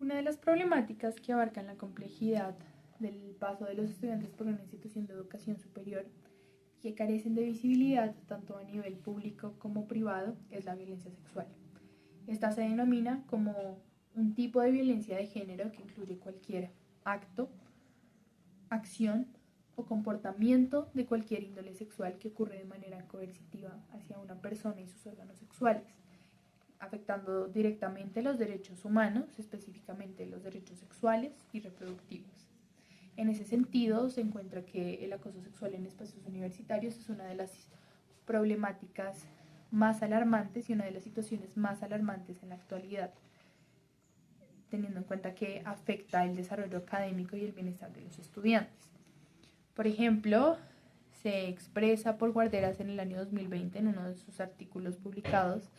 Una de las problemáticas que abarcan la complejidad del paso de los estudiantes por una institución de educación superior y que carecen de visibilidad tanto a nivel público como privado es la violencia sexual. Esta se denomina como un tipo de violencia de género que incluye cualquier acto, acción o comportamiento de cualquier índole sexual que ocurre de manera coercitiva hacia una persona y sus órganos sexuales, afectando directamente los derechos humanos, específicamente los derechos sexuales y reproductivos. En ese sentido, se encuentra que el acoso sexual en espacios universitarios es una de las problemáticas más alarmantes y una de las situaciones más alarmantes en la actualidad, teniendo en cuenta que afecta el desarrollo académico y el bienestar de los estudiantes. Por ejemplo, se expresa por Guarderas en el año 2020 en uno de sus artículos publicados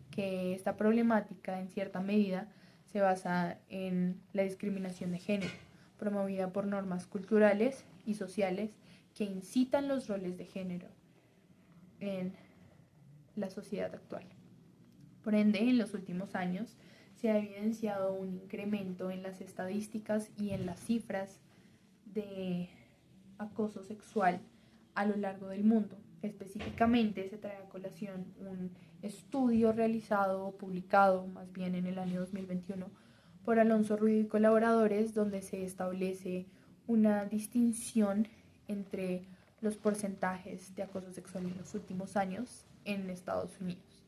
que esta problemática en cierta medida se basa en la discriminación de género, promovida por normas culturales y sociales que incitan los roles de género en la sociedad actual. Por ende, en los últimos años se ha evidenciado un incremento en las estadísticas y en las cifras de acoso sexual a lo largo del mundo. Específicamente se trae a colación un estudio realizado o publicado más bien en el año 2021 por Alonso Ruido y colaboradores, donde se establece una distinción entre los porcentajes de acoso sexual en los últimos años en Estados Unidos.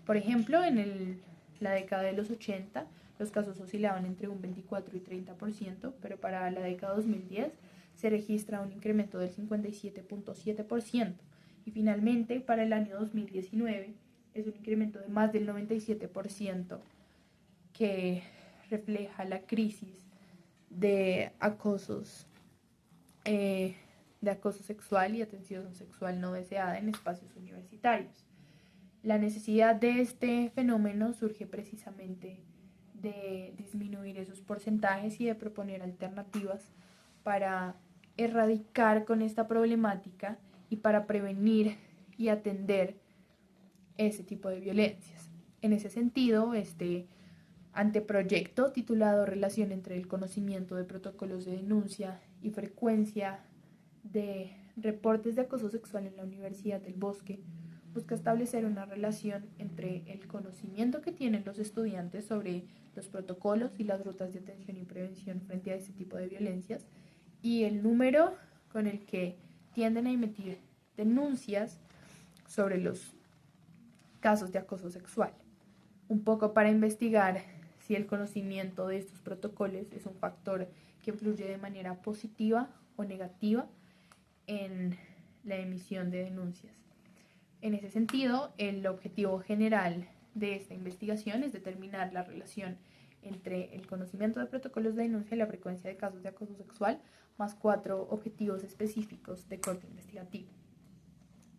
Por ejemplo, en la década de los 80 los casos oscilaban entre un 24 y 30%, pero para la década 2010 se registra un incremento del 57.7%, y finalmente para el año 2019 es un incremento de más del 97%, que refleja la crisis de de acoso sexual y atención sexual no deseada en espacios universitarios. La necesidad de este fenómeno surge precisamente de disminuir esos porcentajes y de proponer alternativas para erradicar con esta problemática y para prevenir y atender ese tipo de violencias. En ese sentido, este anteproyecto titulado Relación entre el conocimiento de protocolos de denuncia y frecuencia de reportes de acoso sexual en la Universidad del Bosque busca establecer una relación entre el conocimiento que tienen los estudiantes sobre los protocolos y las rutas de atención y prevención frente a este tipo de violencias y el número con el que tienden a emitir denuncias sobre los casos de acoso sexual. Un poco para investigar si el conocimiento de estos protocolos es un factor que influye de manera positiva o negativa en la emisión de denuncias. En ese sentido, el objetivo general de esta investigación es determinar la relación entre el conocimiento de protocolos de denuncia y la frecuencia de casos de acoso sexual, más 4 objetivos específicos de corte investigativo.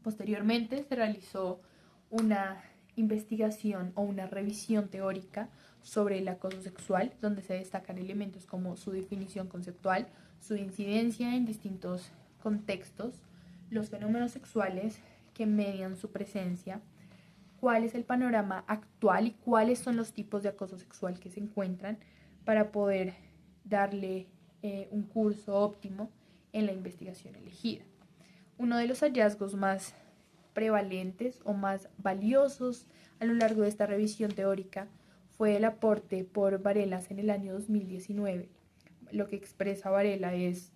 Posteriormente se realizó una investigación o una revisión teórica sobre el acoso sexual, donde se destacan elementos como su definición conceptual, su incidencia en distintos contextos, los fenómenos sexuales que median su presencia, cuál es el panorama actual y cuáles son los tipos de acoso sexual que se encuentran para poder darle un curso óptimo en la investigación elegida. Uno de los hallazgos más prevalentes o más valiosos a lo largo de esta revisión teórica fue el aporte por Varelas en el año 2019. Lo que expresa Varela es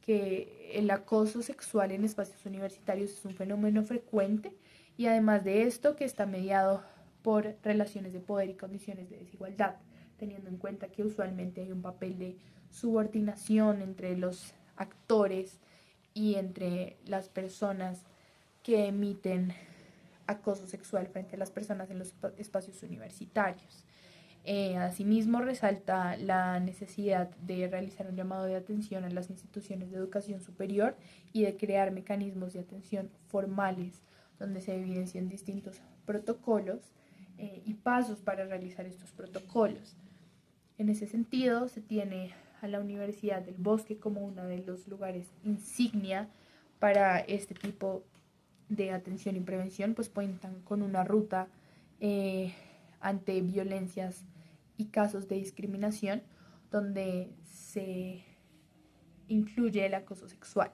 que el acoso sexual en espacios universitarios es un fenómeno frecuente y además de esto que está mediado por relaciones de poder y condiciones de desigualdad, teniendo en cuenta que usualmente hay un papel de subordinación entre los actores y entre las personas que emiten acoso sexual frente a las personas en los espacios universitarios. Asimismo, resalta la necesidad de realizar un llamado de atención a las instituciones de educación superior y de crear mecanismos de atención formales donde se evidencien distintos protocolos y pasos para realizar estos protocolos. En ese sentido, se tiene a la Universidad del Bosque como uno de los lugares insignia para este tipo de atención y prevención, pues cuentan con una ruta ante violencias y casos de discriminación, donde se incluye el acoso sexual.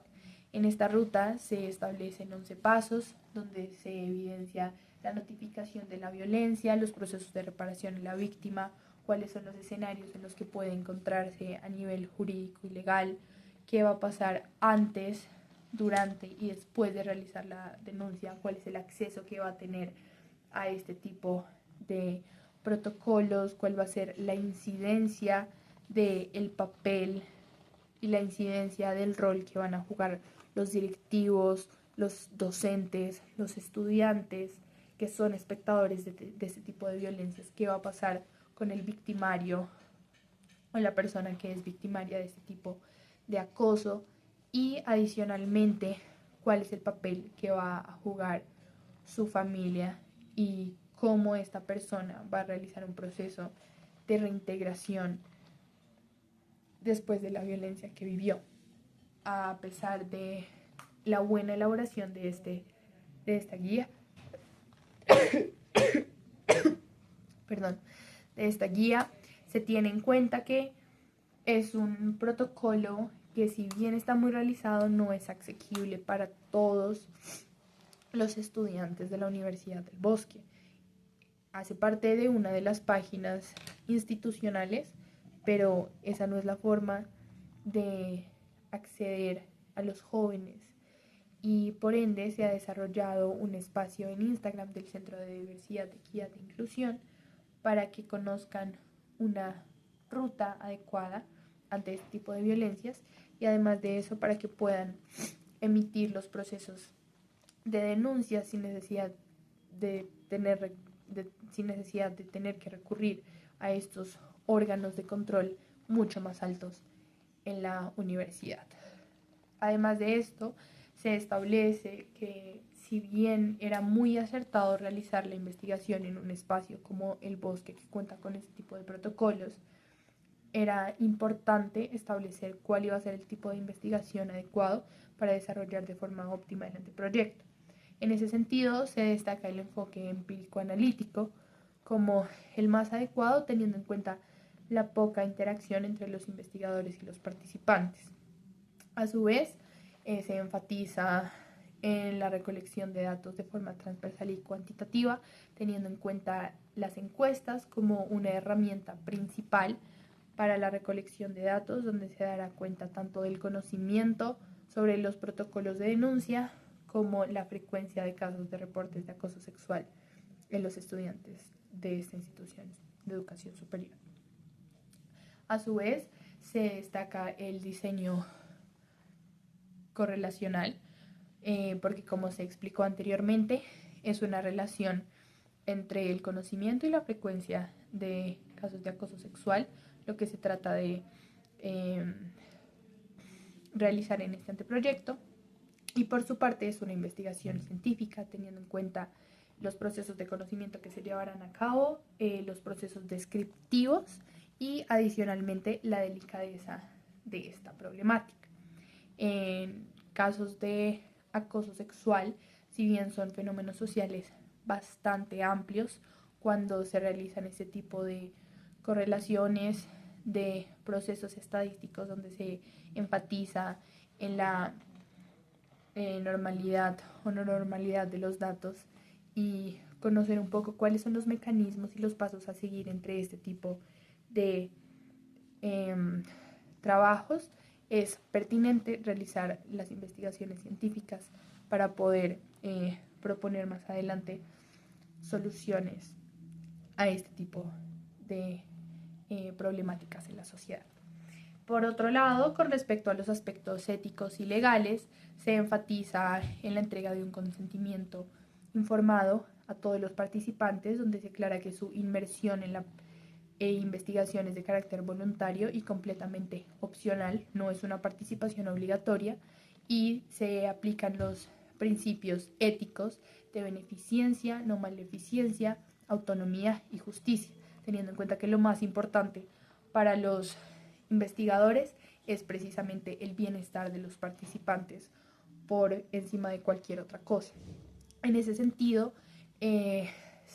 En esta ruta se establecen 11 pasos, donde se evidencia la notificación de la violencia, los procesos de reparación en la víctima, cuáles son los escenarios en los que puede encontrarse a nivel jurídico y legal, qué va a pasar antes, durante y después de realizar la denuncia, cuál es el acceso que va a tener a este tipo de protocolos, cuál va a ser la incidencia del papel y la incidencia del rol que van a jugar los directivos, los docentes, los estudiantes que son espectadores de este tipo de violencias, qué va a pasar con el victimario o la persona que es victimaria de este tipo de acoso y adicionalmente cuál es el papel que va a jugar su familia y cómo esta persona va a realizar un proceso de reintegración después de la violencia que vivió. A pesar de la buena elaboración de esta guía, perdón, de esta guía, se tiene en cuenta que es un protocolo que, si bien está muy realizado, no es asequible para todos los estudiantes de la Universidad del Bosque. Hace parte de una de las páginas institucionales, pero esa no es la forma de acceder a los jóvenes, y por ende se ha desarrollado un espacio en Instagram del Centro de Diversidad, Equidad e Inclusión para que conozcan una ruta adecuada ante este tipo de violencias y además de eso para que puedan emitir los procesos de denuncia sin necesidad de tener que recurrir a estos órganos de control mucho más altos en la universidad. Además de esto, se establece que, si bien era muy acertado realizar la investigación en un espacio como el Bosque, que cuenta con este tipo de protocolos, era importante establecer cuál iba a ser el tipo de investigación adecuado para desarrollar de forma óptima el anteproyecto. En ese sentido, se destaca el enfoque empírico-analítico como el más adecuado, teniendo en cuenta la poca interacción entre los investigadores y los participantes. A su vez, se enfatiza en la recolección de datos de forma transversal y cuantitativa, teniendo en cuenta las encuestas como una herramienta principal para la recolección de datos, donde se dará cuenta tanto del conocimiento sobre los protocolos de denuncia como la frecuencia de casos de reportes de acoso sexual en los estudiantes de esta institución de educación superior. A su vez, se destaca el diseño correlacional, porque, como se explicó anteriormente, es una relación entre el conocimiento y la frecuencia de casos de acoso sexual, lo que se trata de realizar en este anteproyecto. Y por su parte es una investigación científica, teniendo en cuenta los procesos de conocimiento que se llevarán a cabo, los procesos descriptivos y adicionalmente la delicadeza de esta problemática. En casos de acoso sexual, si bien son fenómenos sociales bastante amplios, cuando se realizan este tipo de correlaciones, de procesos estadísticos donde se enfatiza en la normalidad o no normalidad de los datos y conocer un poco cuáles son los mecanismos y los pasos a seguir entre este tipo de trabajos, es pertinente realizar las investigaciones científicas para poder proponer más adelante soluciones a este tipo de problemáticas en la sociedad. Por otro lado, con respecto a los aspectos éticos y legales, se enfatiza en la entrega de un consentimiento informado a todos los participantes, donde se aclara que su inmersión en la investigación es de carácter voluntario y completamente opcional, no es una participación obligatoria, y se aplican los principios éticos de beneficencia, no maleficencia, autonomía y justicia, teniendo en cuenta que lo más importante para los investigadores es precisamente el bienestar de los participantes por encima de cualquier otra cosa. En ese sentido,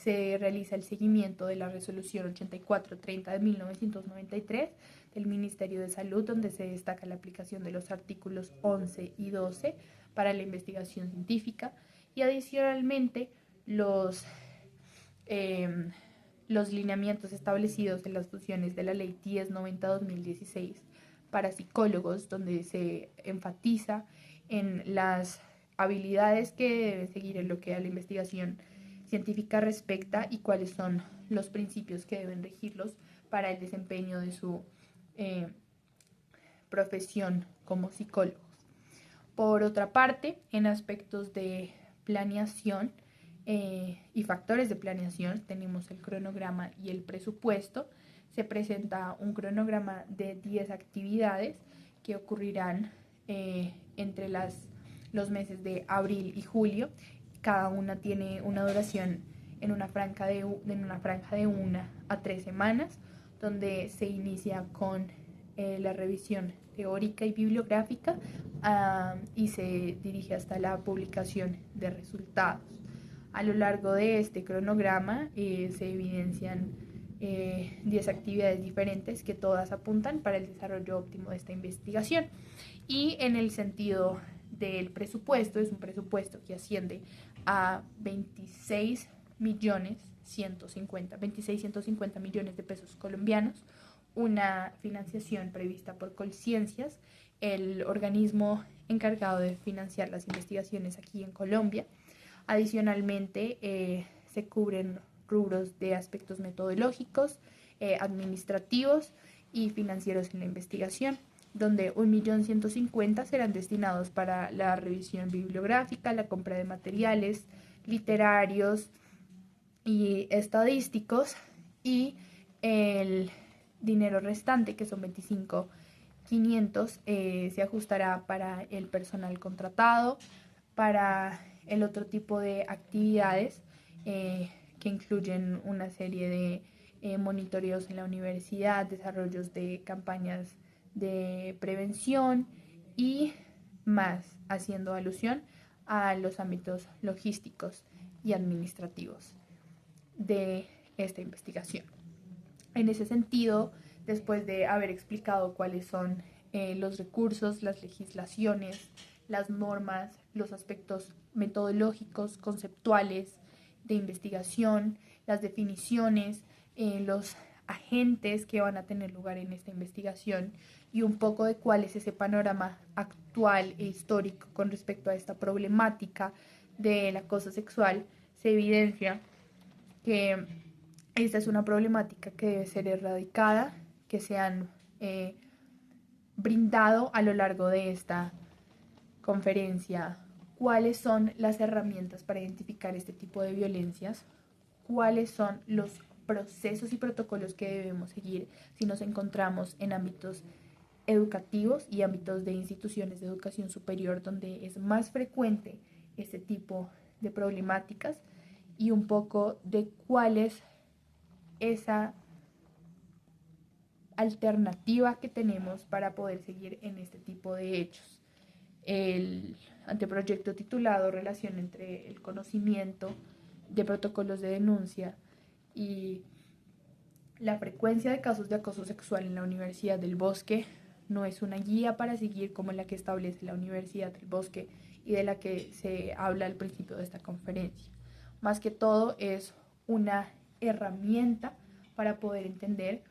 se realiza el seguimiento de la resolución 8430 de 1993 del Ministerio de Salud, donde se destaca la aplicación de los artículos 11 y 12 para la investigación científica, y adicionalmente los lineamientos establecidos en las funciones de la Ley 1090-2016 para psicólogos, donde se enfatiza en las habilidades que deben seguir en lo que a la investigación científica respecta y cuáles son los principios que deben regirlos para el desempeño de su profesión como psicólogos. Por otra parte, en aspectos de planeación y factores de planeación, tenemos el cronograma y el presupuesto. Se presenta un cronograma de 10 actividades que ocurrirán entre los meses de abril y julio. Cada una tiene una duración en una franja de 1 a 3 semanas, donde se inicia con la revisión teórica y bibliográfica y se dirige hasta la publicación de resultados. A lo largo de este cronograma se evidencian 10 actividades diferentes que todas apuntan para el desarrollo óptimo de esta investigación. Y en el sentido del presupuesto, es un presupuesto que asciende a 26.150 millones de pesos colombianos, una financiación prevista por Colciencias, el organismo encargado de financiar las investigaciones aquí en Colombia. Adicionalmente, se cubren rubros de aspectos metodológicos, administrativos y financieros en la investigación, donde 1.150.000 serán destinados para la revisión bibliográfica, la compra de materiales literarios y estadísticos, y el dinero restante, que son 25.500, se ajustará para el personal contratado, para el otro tipo de actividades que incluyen una serie de monitoreos en la universidad, desarrollos de campañas de prevención y más, haciendo alusión a los ámbitos logísticos y administrativos de esta investigación. En ese sentido, después de haber explicado cuáles son los recursos, las legislaciones, las normas, los aspectos metodológicos, conceptuales de investigación, las definiciones, los agentes que van a tener lugar en esta investigación y un poco de cuál es ese panorama actual e histórico con respecto a esta problemática del acoso sexual, se evidencia que esta es una problemática que debe ser erradicada, que se han brindado a lo largo de esta conferencia cuáles son las herramientas para identificar este tipo de violencias, cuáles son los procesos y protocolos que debemos seguir si nos encontramos en ámbitos educativos y ámbitos de instituciones de educación superior donde es más frecuente este tipo de problemáticas, y un poco de cuál es esa alternativa que tenemos para poder seguir en este tipo de hechos. El anteproyecto titulado Relación entre el conocimiento de protocolos de denuncia y la frecuencia de casos de acoso sexual en la Universidad del Bosque no es una guía para seguir como la que establece la Universidad del Bosque y de la que se habla al principio de esta conferencia. Más que todo es una herramienta para poder entender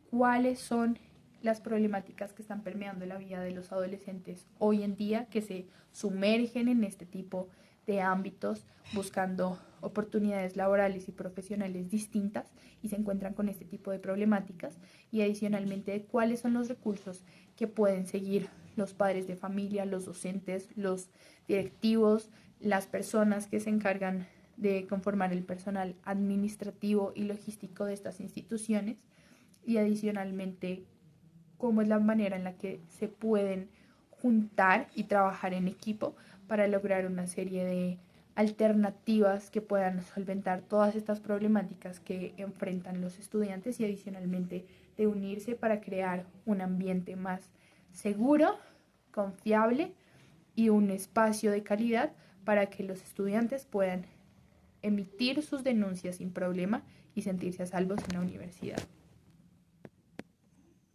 cuáles son las problemáticas que están permeando la vida de los adolescentes hoy en día, que se sumergen en este tipo de ámbitos buscando oportunidades laborales y profesionales distintas y se encuentran con este tipo de problemáticas, y adicionalmente cuáles son los recursos que pueden seguir los padres de familia, los docentes, los directivos, las personas que se encargan de conformar el personal administrativo y logístico de estas instituciones, y adicionalmente cómo es la manera en la que se pueden juntar y trabajar en equipo para lograr una serie de alternativas que puedan solventar todas estas problemáticas que enfrentan los estudiantes, y adicionalmente de unirse para crear un ambiente más seguro, confiable y un espacio de calidad para que los estudiantes puedan emitir sus denuncias sin problema y sentirse a salvos en la universidad.